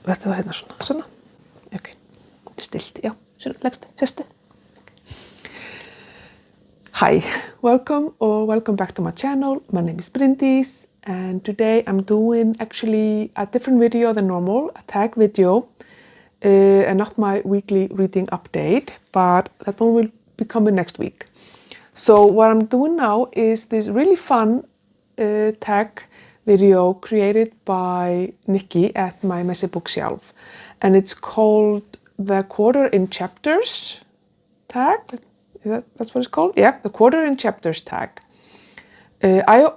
Verður það hérna svona? Ok, stilt, já, svona, leggstu, sestu. Hi, welcome back to my channel. My name is Bryndís, and today I'm doing actually a different video than normal, a tag video, and not my weekly reading update, but that one will be coming next week. So what I'm doing now is this really fun tag video created by Nicky at my messy bookshelf, and it's called the Quarter in Chapters tag. That's what it's called? Yeah, the Quarter in Chapters tag. I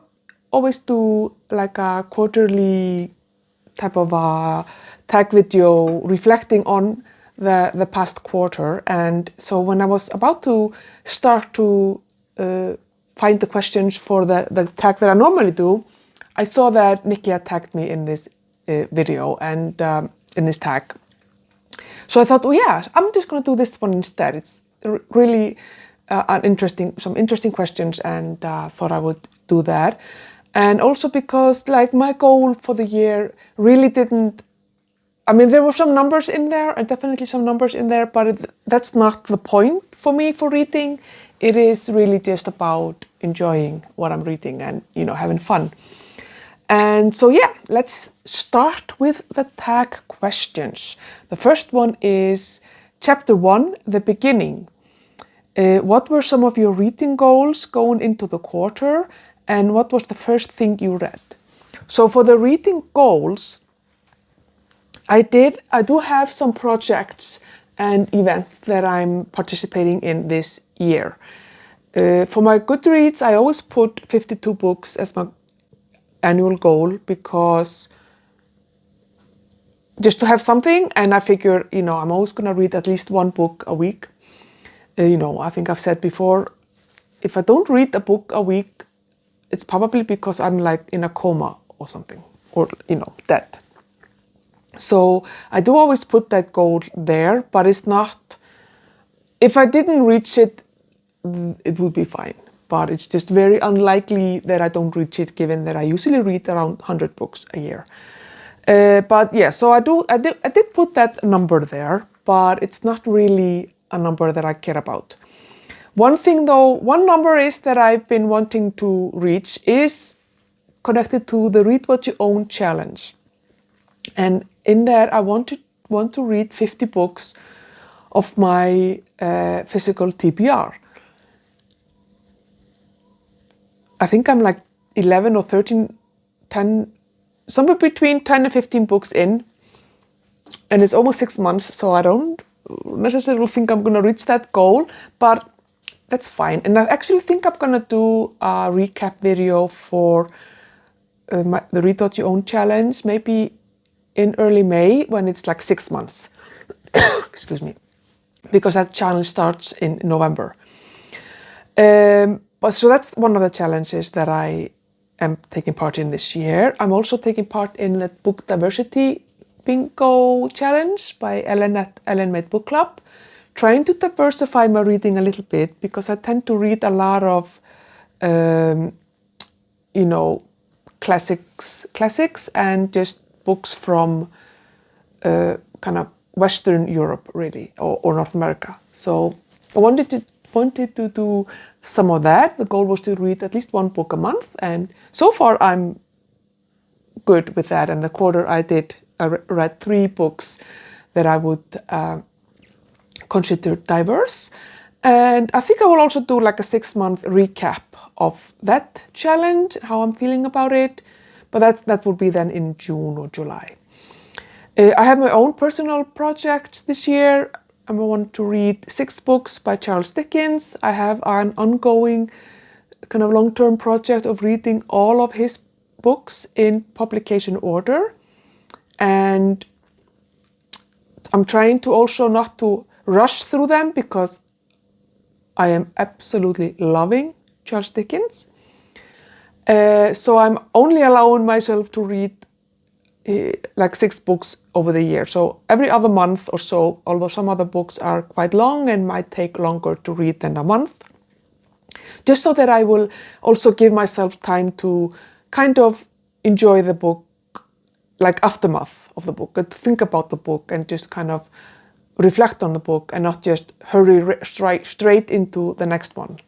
always do like a quarterly type of a tag video reflecting on the past quarter, and so when I was about to start to find the questions for the tag that I normally do, I saw that Nicky had tagged me in this video and in this tag. So I thought, oh yeah, I'm just going to do this one instead. It's really some interesting questions, and thought I would do that. And also because like my goal for the year really didn't, I mean, there were some numbers in there, and definitely some numbers in there, but that's not the point for me for reading. It is really just about enjoying what I'm reading and, you know, having fun. And so, yeah, let's start with the tag questions. The first one is Chapter 1, the beginning. What were some of your reading goals going into the quarter, and what was the first thing you read? So for the reading goals, I do have some projects and events that I'm participating in this year. For my Goodreads, I always put 52 books as my annual goal, because just to have something, and I figure, you know, I'm always going to read at least one book a week. You know, I think I've said before, if I don't read a book a week, it's probably because I'm like in a coma or something, or, you know, dead. So I do always put that goal there, but it's not, if I didn't reach it, it would be fine. But it's just very unlikely that I don't reach it, given that I usually read around 100 books a year. But yeah, so I did put that number there, but it's not really a number that I care about. One thing though, one number is that I've been wanting to reach is connected to the Read What You Own challenge. And in that, I want to read 50 books of my physical TBR. I think I'm like 11 or 13, 10, somewhere between 10 and 15 books in, and it's almost 6 months, so I don't necessarily think I'm going to reach that goal, but that's fine. And I actually think I'm going to do a recap video for the Read What You Own challenge, maybe in early May, when it's like 6 months. Excuse me, because that challenge starts in November. But so that's one of the challenges that I am taking part in this year. I'm also taking part in the Book Diversity Bingo Challenge by Ellen at Ellen Made Book Club, trying to diversify my reading a little bit, because I tend to read a lot of, you know, classics and just books from kind of Western Europe, really, or North America. So I wanted to do some of that. The goal was to read at least one book a month, and so far I'm good with that. And the quarter I read 3 books that I would consider diverse. And I think I will also do like a 6-month recap of that challenge, how I'm feeling about it. But that will be then in June or July. I have my own personal projects this year. I want to read 6 books by Charles Dickens. I have an ongoing kind of long-term project of reading all of his books in publication order. And I'm trying to also not to rush through them, because I am absolutely loving Charles Dickens. So I'm only allowing myself to read like 6 books over the year. So every other month or so, although some other books are quite long and might take longer to read than a month, just so that I will also give myself time to kind of enjoy the book like aftermath of the book, to think about the book and just kind of reflect on the book and not just hurry straight into the next one.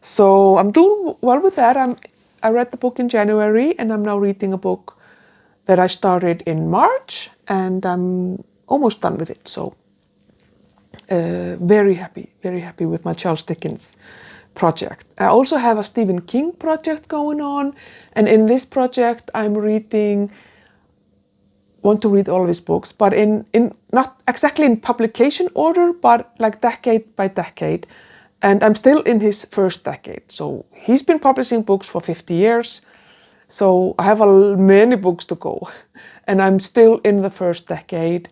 So I'm doing well with that. I read the book in January, and I'm now reading a book that I started in March, and I'm almost done with it. So very happy with my Charles Dickens project. I also have a Stephen King project going on, and in this project I'm want to read all of his books, but in not exactly in publication order, but like decade by decade. And I'm still in his first decade. So he's been publishing books for 50 years. So I have many books to go. And I'm still in the first decade.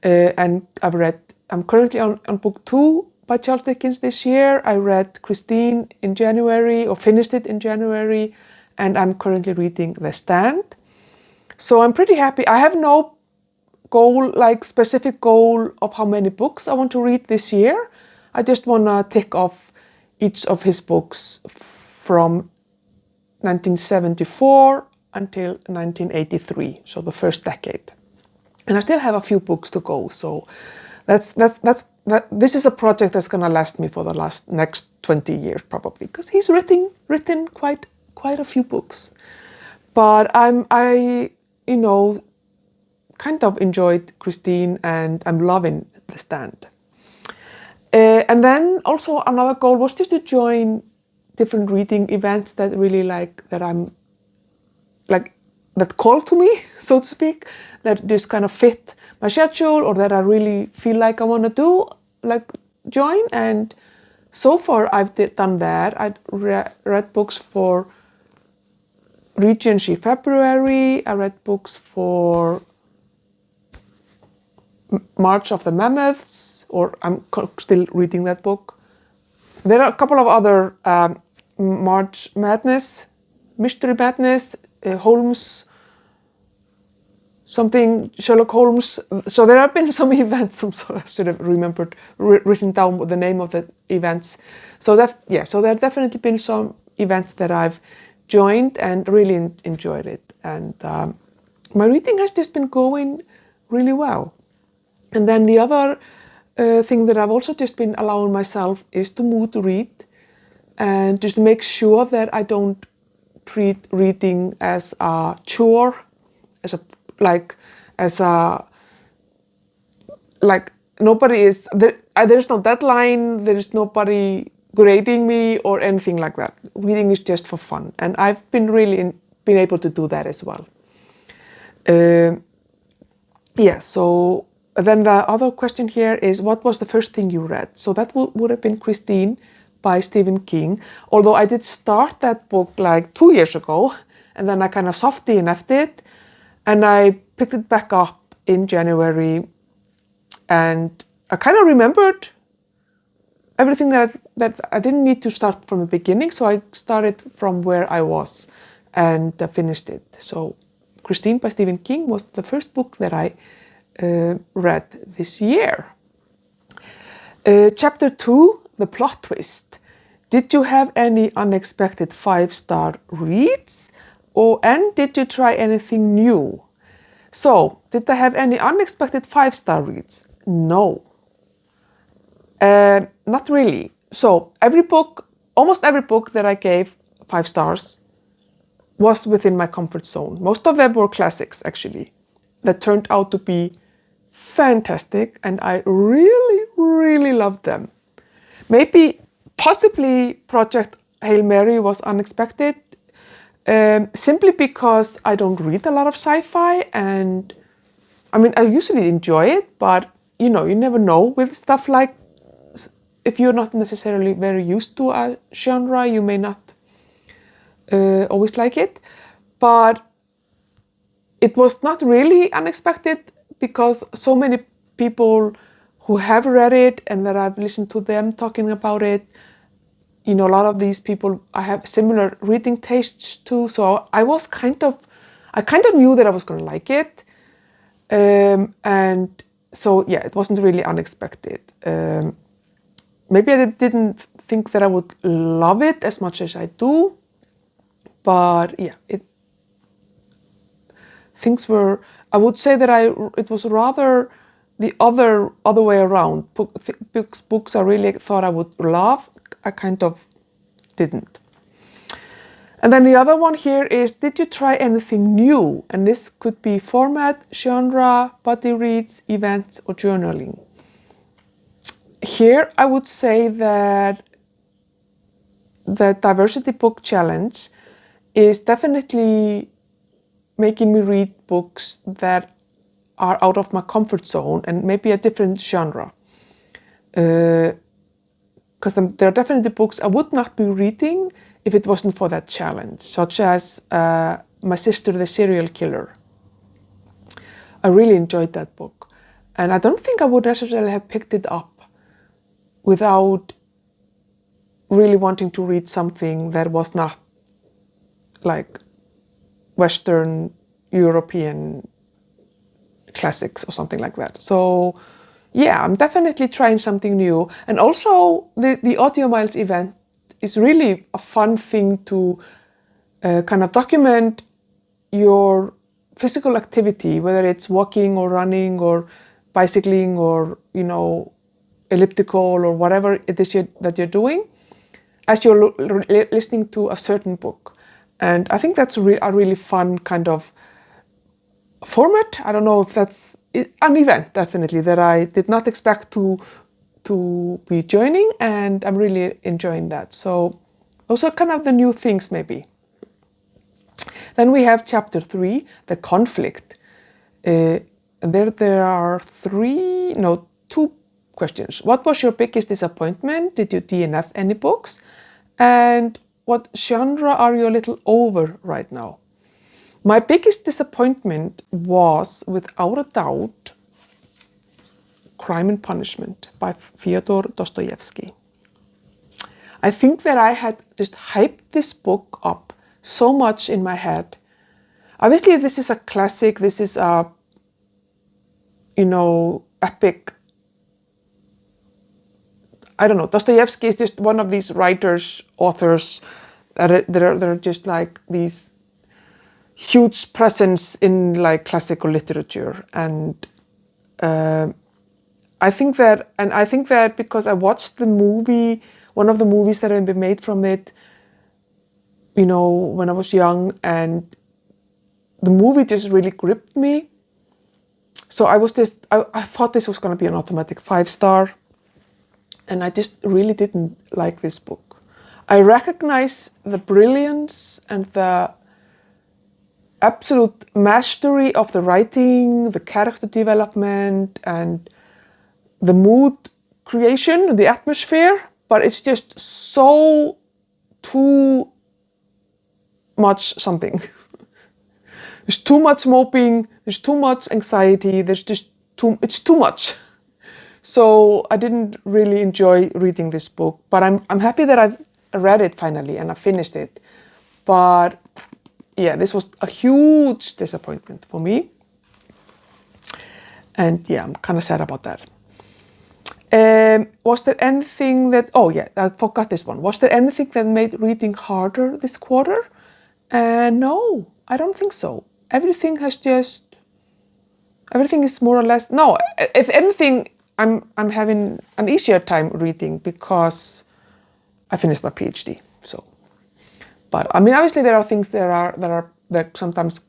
And I'm currently on book 2 by Charles Dickens this year. I read Christine in January, or finished it in January. And I'm currently reading The Stand. So I'm pretty happy. I have no specific goal of how many books I want to read this year. I just want to tick off each of his books from 1974 until 1983, so the first decade. And I still have a few books to go, so this is a project that's going to last me for the next 20 years probably, because he's written quite a few books. But I kind of enjoyed Christine, and I'm loving The Stand. And then also another goal was just to join different reading events that really that call to me, so to speak, that just kind of fit my schedule, or that I really feel like I want to join. And so far I've done that. I read books for Regency February. I read books for March of the Mammoths, or I'm still reading that book. There are a couple of other March Madness, Mystery Madness, Holmes, something, Sherlock Holmes. So there have been some events. I'm sorry, I should have written down the name of the events. So there have definitely been some events that I've joined and really enjoyed it. And my reading has just been going really well. And then the other thing that I've also just been allowing myself is to mood read, and just make sure that I don't treat reading as a chore, nobody is there. There's no deadline. There is nobody grading me or anything like that. Reading is just for fun, and I've been really been able to do that as well. So then the other question here is, what was the first thing you read? So that would have been Christine by Stephen King, although I did start that book like 2 years ago, and then I kind of soft DNF'd it, and I picked it back up in January, and I kind of remembered everything that I didn't need to start from the beginning, so I started from where I was and finished it. So Christine by Stephen King was the first book that I read this year. Chapter 2, the plot twist. Did you have any unexpected 5-star reads, and did you try anything new? So, did I have any unexpected 5-star reads? No. Not really. So almost every book that I gave 5 stars was within my comfort zone. Most of them were classics, actually, that turned out to be fantastic, and I really, really loved them. Possibly Project Hail Mary was unexpected, simply because I don't read a lot of sci-fi, and I mean, I usually enjoy it, but you never know with stuff like, if you're not necessarily very used to a genre, you may not always like it. But it was not really unexpected, because so many people who have read it and that I've listened to them talking about it, a lot of these people I have similar reading tastes to, so I kind of knew that I was going to like it, and so yeah, it wasn't really unexpected. Maybe I didn't think that I would love it as much as I do, but yeah, it things were, I would say that it was rather the other way around. Books I really thought I would love, I kind of didn't. And then the other one here is, did you try anything new? And this could be format, genre, buddy reads, events, or journaling. Here I would say that the Diversity Book Challenge is definitely making me read books that are out of my comfort zone and maybe a different genre. Because there are definitely books I would not be reading if it wasn't for that challenge, such as My Sister the Serial Killer. I really enjoyed that book. And I don't think I would necessarily have picked it up without really wanting to read something that was not like Western European classics or something like that. So yeah, I'm definitely trying something new. And also the Audio Miles event is really a fun thing to kind of document your physical activity, whether it's walking or running or bicycling or, you know, elliptical or whatever it is that you're doing as you're listening to a certain book. And I think that's a really fun kind of format. I don't know if that's an event, definitely, that I did not expect to be joining, and I'm really enjoying that. So those are kind of the new things, maybe. Then we have chapter 3, the conflict. And there are two questions. What was your biggest disappointment? Did you DNF any books? And what genre are you a little over right now? My biggest disappointment was, without a doubt, Crime and Punishment by Fyodor Dostoevsky. I think that I had just hyped this book up so much in my head. Obviously, this is a classic. This is a, epic. I don't know. Dostoevsky is just one of these writers, authors that are just like these huge presence in like classical literature. And I think that because I watched the movie, one of the movies that have been made from it, when I was young, and the movie just really gripped me. So I thought this was going to be an automatic 5-star, and I just really didn't like this book. I recognize the brilliance and the absolute mastery of the writing, the character development, and the mood creation, the atmosphere, but it's just so too much something. There's too much moping, there's too much anxiety, it's too much. So I didn't really enjoy reading this book, but I'm happy that I've read it finally and I finished it. But yeah, this was a huge disappointment for me. And yeah, I'm kind of sad about that. Was there anything that, I forgot this one. Was there anything that made reading harder this quarter? No, I don't think so. Everything is more or less, no, if anything, I'm having an easier time reading because I finished my PhD. So, but I mean, obviously there are things that sometimes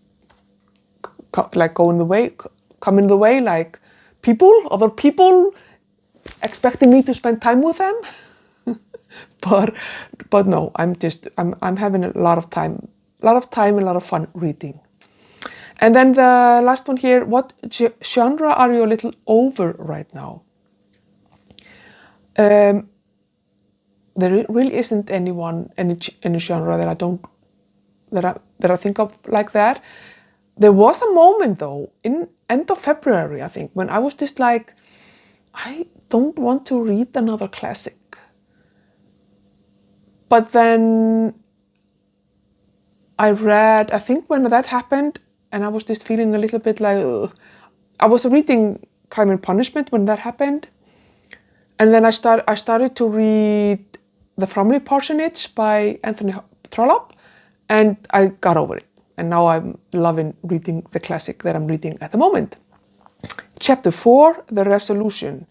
come in the way, like other people expecting me to spend time with them. but no, I'm having a lot of time and a lot of fun reading. And then the last one here, what genre are you a little over right now? There really isn't any genre that I think of like that. There was a moment though, in end of February, I think, when I was just like, I don't want to read another classic. But then I think when that happened, and I was just feeling a little bit like, ugh. I was reading Crime and Punishment when that happened. And then I started to read The Frommely Parsonage by Anthony Trollope, and I got over it. and now I'm loving reading the classic that I'm reading at the moment. Chapter 4, The Resolution.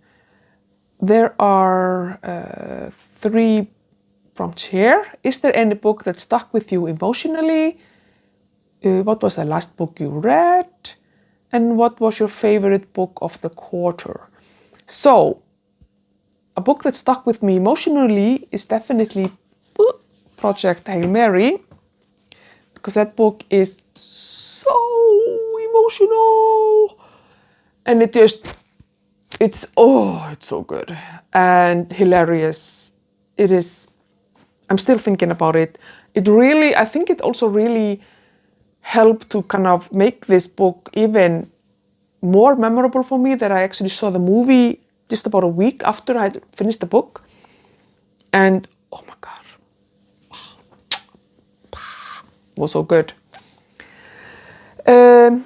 There are 3 prompts here. Is there any book that stuck with you emotionally? What was the last book you read? And what was your favorite book of the quarter? So, a book that stuck with me emotionally is definitely Project Hail Mary, because that book is so emotional, and it's so good and hilarious. It is. I'm still thinking about it. I think it also really helped to kind of make this book even more memorable for me, that I actually saw the movie just about a week after I had finished the book. And oh my God, it was so good.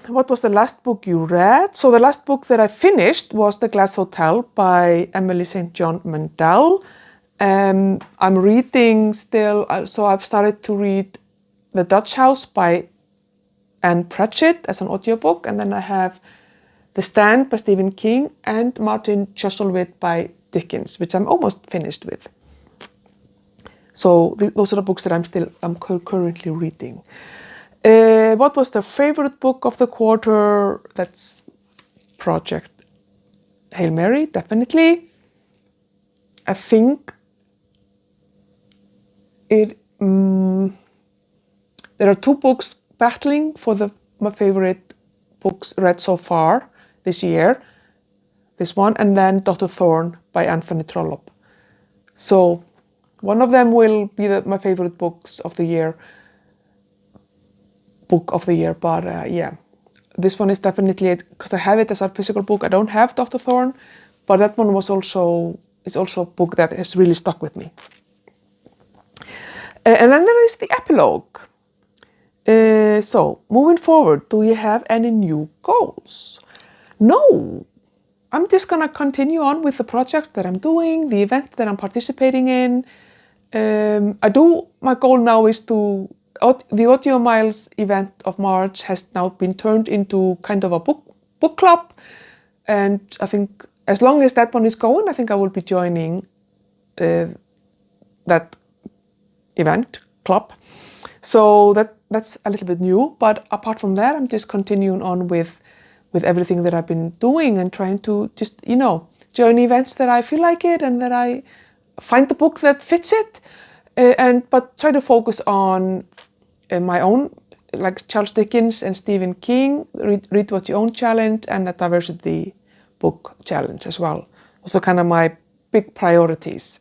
What was the last book you read? So the last book that I finished was The Glass Hotel by Emily St. John Mandel. I'm reading still, so I've started to read The Dutch House by Anne Pratchett as an audiobook, and then I have The Stand by Stephen King and Martin Chuzzlewit by Dickens, which I'm almost finished with. So those are the books that I'm currently reading. What was the favorite book of the quarter? That's Project Hail Mary, definitely. I think there are 2 books battling for my favorite books read so far this year. This one, and then Dr. Thorne by Anthony Trollope. So one of them will be my favorite book of the year. But yeah, this one is definitely it, because I have it as a physical book. I don't have Dr. Thorne, but that one is also a book that has really stuck with me. And then there is the epilogue. So moving forward, do you have any new goals? No, I'm just gonna continue on with the project that I'm doing, the event that I'm participating in. My goal now is the Audio Miles event of March has now been turned into kind of a book club, and I think as long as that one is going, I think I will be joining that event club. So that's a little bit new, but apart from that, I'm just continuing on with everything that I've been doing and trying to just join events that I feel like it and that I find the book that fits it, but try to focus on my own, like Charles Dickens and Stephen King, read what you own challenge, and the diversity book challenge as well. Those are kind of my big priorities.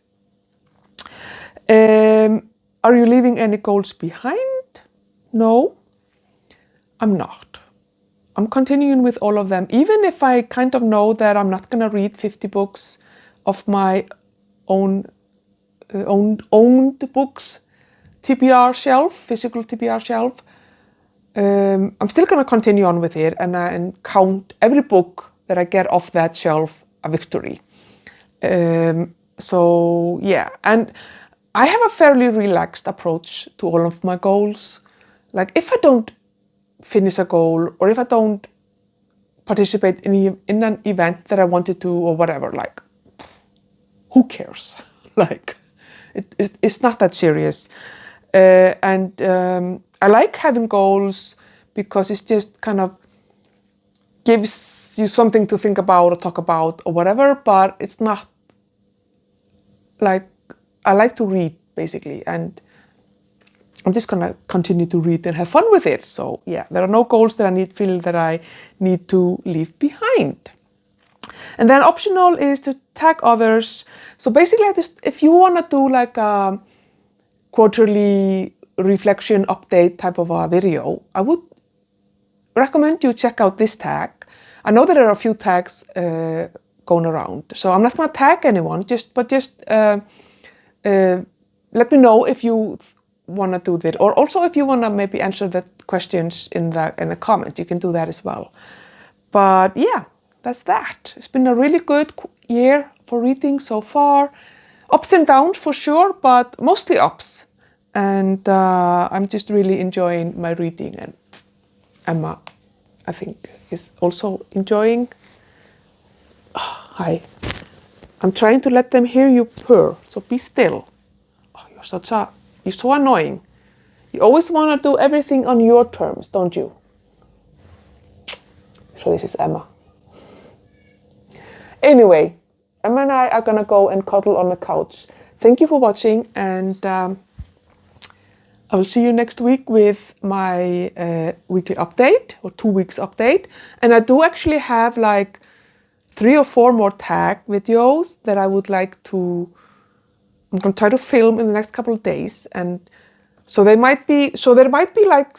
Are you leaving any goals behind? No, I'm not. I'm continuing with all of them, even if I kind of know that I'm not going to read 50 books of my owned books TBR shelf, physical TBR shelf. I'm still going to continue on with it and count every book that I get off that shelf a victory. So yeah, and I have a fairly relaxed approach to all of my goals. Like if I don't finish a goal, or if I don't participate in an event that I wanted to, or whatever, like who cares? Like it's not that serious. And I like having goals because it's just kind of gives you something to think about or talk about or whatever, but it's not like, I like to read basically, and I'm just gonna continue to read and have fun with it. So yeah, there are no goals that I feel that I need to leave behind. And then optional is to tag others. So basically, if you wanna do like a quarterly reflection update type of a video, I would recommend you check out this tag. I know that there are a few tags going around, so I'm not gonna tag anyone, just let me know if you want to do that, or also if you want to maybe answer the questions in the comments, you can do that as well. But yeah, that's that. It's been a really good year for reading so far. Ups and downs for sure, but mostly ups. And I'm just really enjoying my reading, and Emma, I think, is also enjoying. Hi. I'm trying to let them hear you purr, so be still. Oh, you're so annoying. You always want to do everything on your terms, don't you? So this is Emma. Anyway, Emma and I are gonna go and cuddle on the couch. Thank you for watching, and I will see you next week with my weekly update, or 2 weeks update. And I do actually have like 3 or 4 more tag videos that I would like to, I'm gonna try to film in the next couple of days. And so there might be like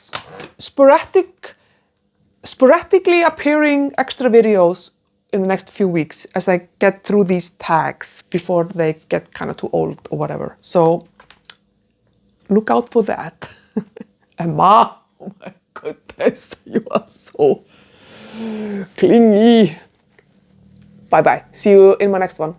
sporadically appearing extra videos in the next few weeks as I get through these tags before they get kind of too old or whatever. So look out for that. Emma, oh my goodness, you are so clingy. Bye bye. See you in my next one.